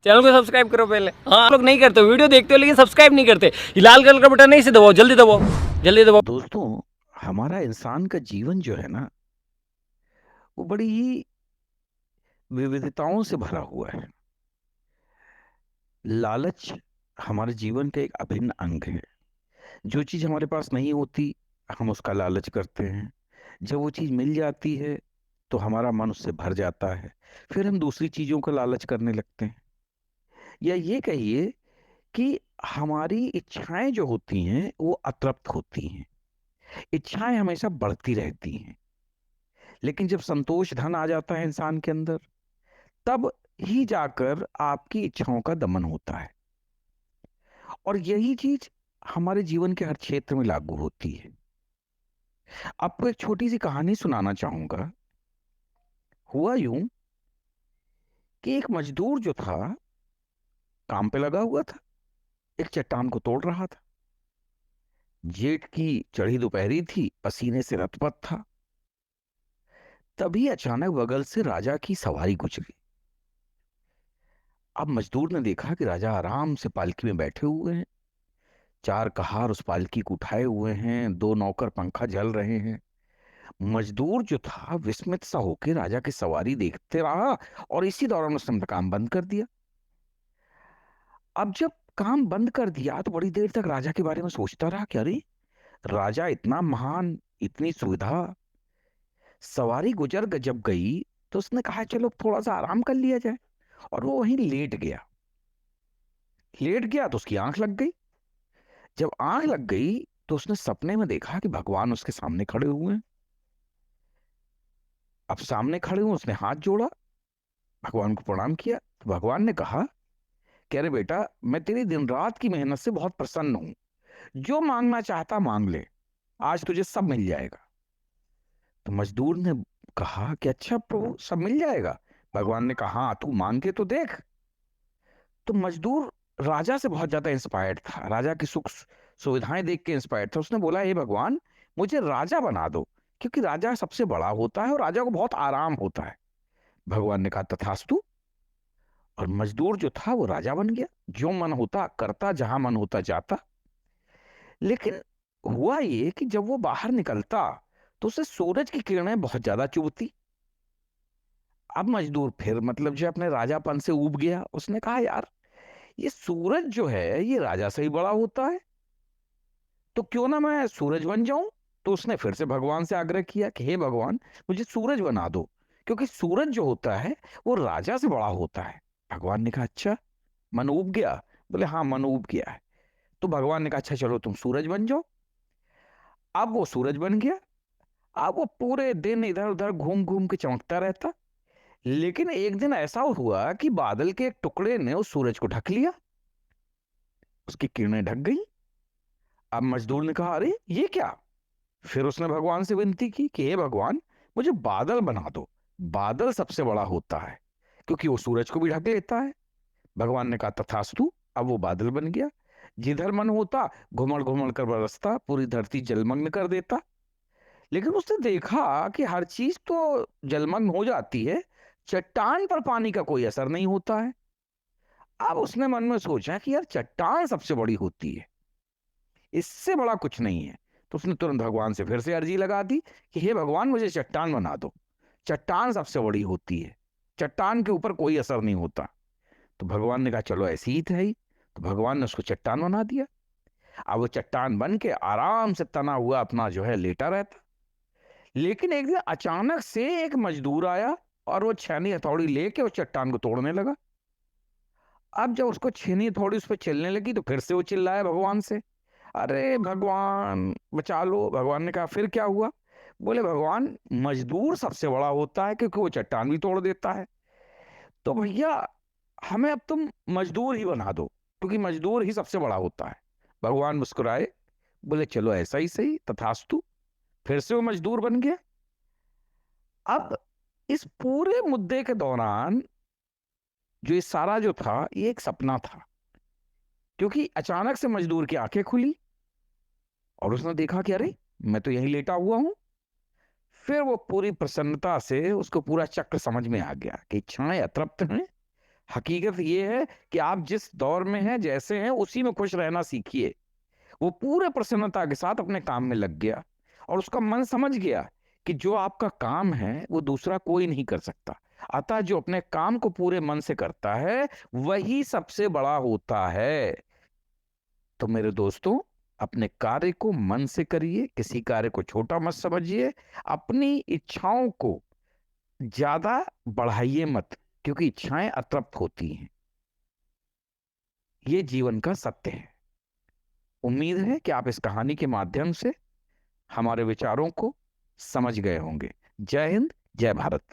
Channel को subscribe करो पहले। हाँ, आप लोग नहीं करते, वीडियो देखते हो लेकिन सब्सक्राइब नहीं करते। ये लाल कलर का बटन नहीं से दबाओ, जल्दी दबाओ, जल्दी दबाओ। दोस्तों, हमारा इंसान का जीवन जो है ना, वो बड़ी ही विविधताओं से भरा हुआ है। लालच हमारे जीवन का एक अभिन्न अंग है। जो चीज हमारे पास नहीं होती, हम उसका लालच करते हैं। जब वो चीज मिल जाती है तो हमारा मन उससे भर जाता है। फिर हम दूसरी चीजों का लालच करने लगते हैं। या ये कहिए कि हमारी इच्छाएं जो होती हैं वो अतृप्त होती हैं। इच्छाएं हमेशा बढ़ती रहती हैं, लेकिन जब संतोष धन आ जाता है इंसान के अंदर, तब ही जाकर आपकी इच्छाओं का दमन होता है। और यही चीज हमारे जीवन के हर क्षेत्र में लागू होती है। आपको एक छोटी सी कहानी सुनाना चाहूंगा। हुआ यूं कि एक मजदूर जो था, काम पे लगा हुआ था, एक चट्टान को तोड़ रहा था। जेठ की चढ़ी दोपहरी थी, पसीने से लथपथ था। तभी अचानक बगल से राजा की सवारी गुजरी। अब मजदूर ने देखा कि राजा आराम से पालकी में बैठे हुए हैं। चार कहार उस पालकी को उठाए हुए हैं, दो नौकर पंखा झल रहे हैं। मजदूर जो था विस्मित सा होकर राजा की सवारी देखते रहा, और इसी दौरान उसने अपना काम बंद कर दिया। अब जब काम बंद कर दिया तो बड़ी देर तक राजा के बारे में सोचता रहा कि अरे, राजा इतना महान, इतनी सुविधा, सवारी गुजर जब गई तो उसने कहा चलो थोड़ा सा आराम कर लिया जाए। और वो वहीं लेट गया। लेट गया तो उसकी आंख लग गई। जब आंख लग गई तो उसने सपने में देखा कि भगवान उसके सामने खड़े हुए हैं। अब सामने खड़े हुए, उसने हाथ जोड़ा, भगवान को प्रणाम किया। तो भगवान ने कहा कि अरे बेटा, मैं तेरी दिन रात की मेहनत से बहुत प्रसन्न हूं। जो मांगना चाहता मांग ले, आज तुझे सब मिल जाएगा। तो मजदूर ने कहा कि अच्छा प्रभु, सब मिल जाएगा। भगवान ने कहा हाँ, तू मांग के तो देख। तो मजदूर राजा से बहुत ज्यादा इंस्पायर्ड था, राजा की सुख सुविधाएं देख के इंस्पायर्ड था। उसने बोला हे भगवान, मुझे राजा बना दो, क्योंकि राजा सबसे बड़ा होता है और राजा को बहुत आराम होता है। भगवान ने कहा तथास्तु। और मजदूर जो था वो राजा बन गया, जो मन होता करता, जहां मन होता जाता। लेकिन हुआ ये कि जब वो बाहर निकलता तो उसे सूरज की किरणें बहुत ज्यादा चुभती। अब मजदूर फिर मतलब जो अपने राजापन से ऊब गया। उसने कहा यार, ये सूरज जो है ये राजा से ही बड़ा होता है, तो क्यों ना मैं सूरज बन जाऊं। तो उसने फिर से भगवान से आग्रह किया कि हे भगवान, मुझे सूरज बना दो, क्योंकि सूरज जो होता है वो राजा से बड़ा होता है। भगवान ने कहा अच्छा, मन ऊब गया। बोले हाँ, मन ऊब गया है। तो भगवान ने कहा अच्छा चलो तुम सूरज बन जाओ। अब वो सूरज बन गया। अब वो पूरे दिन इधर उधर घूम घूम के चमकता रहता। लेकिन एक दिन ऐसा हुआ कि बादल के एक टुकड़े ने उस सूरज को ढक लिया, उसकी किरणें ढक गई। अब मजदूर ने कहा अरे ये क्या। फिर उसने भगवान से विनती की कि हे भगवान, मुझे बादल बना दो। बादल सबसे बड़ा होता है, क्योंकि वो सूरज को भी ढक लेता है। भगवान ने कहा तथास्तु। अब वो बादल बन गया। जिधर मन होता घुमड़ घुमड़ कर बरसता, पूरी धरती जलमग्न कर देता। लेकिन उसने देखा कि हर चीज तो जलमग्न हो जाती है, चट्टान पर पानी का कोई असर नहीं होता है। अब उसने मन में सोचा कि यार, चट्टान सबसे बड़ी होती है, इससे बड़ा कुछ नहीं है। तो उसने तुरंत भगवान से फिर से अर्जी लगा दी कि हे भगवान, मुझे चट्टान बना दो। चट्टान सबसे बड़ी होती है, चट्टान के ऊपर कोई असर नहीं होता। तो भगवान ने कहा चलो ऐसी ही है ही। तो भगवान ने उसको चट्टान बना दिया। अब वो चट्टान बन के आराम से तना हुआ अपना जो है लेटा रहता। लेकिन एक दिन अचानक से एक मजदूर आया और वो छेनी हथौड़ी लेके उस चट्टान को तोड़ने लगा। अब जब उसको छेनी हथौड़ी उस पर चलने लगी तो फिर से वो चिल्लाया भगवान से, अरे भगवान बचा लो। भगवान ने कहा फिर क्या हुआ। बोले भगवान, मजदूर सबसे बड़ा होता है, क्योंकि वो चट्टान भी तोड़ देता है। तो भैया, हमें अब तुम मजदूर ही बना दो, क्योंकि मजदूर ही सबसे बड़ा होता है। भगवान मुस्कुराए, बोले चलो ऐसा ही सही, तथास्तु। फिर से वो मजदूर बन गया। अब इस पूरे मुद्दे के दौरान जो ये सारा जो था ये एक सपना था, क्योंकि अचानक से मजदूर की आंखें खुली और उसने देखा कि अरे, मैं तो यहीं लेटा हुआ हूं। फिर वो पूरी प्रसन्नता से, उसको पूरा चक्र समझ में आ गया कि इच्छाएं अतृप्त हैं, हकीकत ये है कि आप जिस दौर में हैं, जैसे हैं, उसी में खुश रहना सीखिए। वो पूरे प्रसन्नता के साथ अपने काम में लग गया और उसका मन समझ गया कि जो आपका काम है वो दूसरा कोई नहीं कर सकता। अतः जो अपने काम को पूरे मन से करता है वही सबसे बड़ा होता है। तो मेरे दोस्तों, अपने कार्य को मन से करिए, किसी कार्य को छोटा मत समझिए, अपनी इच्छाओं को ज्यादा बढ़ाइए मत, क्योंकि इच्छाएं अतृप्त होती हैं। ये जीवन का सत्य है। उम्मीद है कि आप इस कहानी के माध्यम से हमारे विचारों को समझ गए होंगे। जय हिंद, जय भारत।